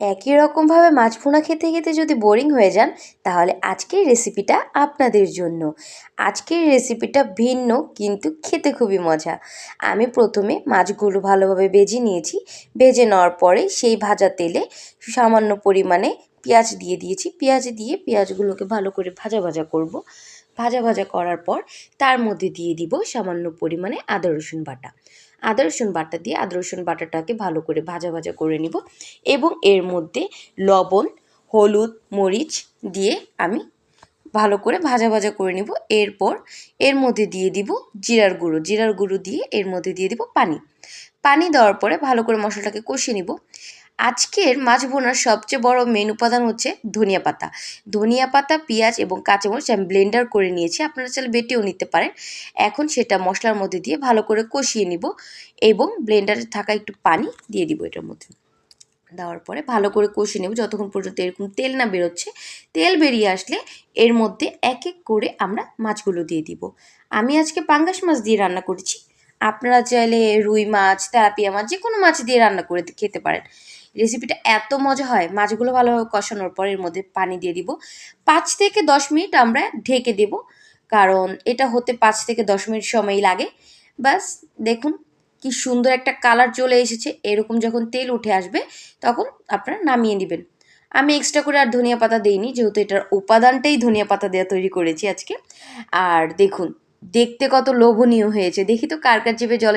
একই রকমভাবে মাছ ভুনা খেতে খেতে যদি বোরিং হয়ে যান, তাহলে আজকের রেসিপিটা আপনাদের জন্য। আজকের রেসিপিটা ভিন্ন কিন্তু খেতে খুবই মজা। আমি প্রথমে মাছগুলো ভালোভাবে ভেজে নিয়েছি। ভেজে নেওয়ার পরে সেই ভাজা তেলে সামান্য পরিমাণে পেঁয়াজ দিয়ে দিয়েছি। পেঁয়াজ দিয়ে পেঁয়াজগুলোকে ভালো করে ভাজা ভাজা করব। ভাজা ভাজা করার পর তার মধ্যে দিয়ে দিব সামান্য পরিমাণে আদা রসুন বাটা। আদা রসুন বাটা দিয়ে আদা রসুন বাটাটাকে ভালো করে ভাজা ভাজা করে নিব এবং এর মধ্যে লবণ, হলুদ, মরিচ দিয়ে আমি ভালো করে ভাজা ভাজা করে নিব। এরপর এর মধ্যে দিয়ে দিব জিরার গুঁড়ো দিয়ে এর মধ্যে দিয়ে দিব পানি। পানি দেওয়ার পরে ভালো করে মশলাটাকে কষিয়ে নিব। আজকের মাছ ভুনার সবচেয়ে বড় মেন উপাদান হচ্ছে ধনিয়া পাতা। ধনিয়া পাতা, পেঁয়াজ এবং কাঁচামরিচ আমি ব্লেন্ডার করে নিয়েছি, আপনারা চাইলে বেটেও নিতে পারেন। এখন সেটা মশলার মধ্যে দিয়ে ভালো করে কষিয়ে নিব এবং ব্লেন্ডারে থাকা একটু পানি দিয়ে দিব এটার মধ্যে। দেওয়ার পরে ভালো করে কষিয়ে নেব যতক্ষণ পর্যন্ত এরকম তেল না বেরোচ্ছে। তেল বেরিয়ে আসলে এর মধ্যে এক এক করে আমরা মাছগুলো দিয়ে দিব। আমি আজকে পাঙ্গাস মাছ দিয়ে রান্না করেছি, আপনারা চাইলে রুই মাছ, তেলাপিয়া মাছ, যে কোনো মাছ দিয়ে রান্না করে খেতে পারেন। রেসিপিটা এত মজা হয়। মাছগুলো ভালোভাবে কষানোর পর এর মধ্যে পানি দিয়ে দিব। 5 থেকে 10 মিনিট আমরা ঢেকে দেব, কারণ এটা হতে 5 থেকে 10 মিনিট সময়ই লাগে। বাস দেখুন কি সুন্দর একটা কালার চলে এসেছে। এরকম যখন তেল উঠে আসবে তখন আপনারা নামিয়ে নেবেন। আমি এক্সট্রা করে আর ধনিয়া পাতা দেইনি, যেহেতু এটার উপাদানটাই ধনিয়া পাতা দেওয়া তৈরি করেছি আজকে। আর দেখুন দেখতে কত লোভনীয় হয়েছে। দেখি তো কার কার জিভে জলে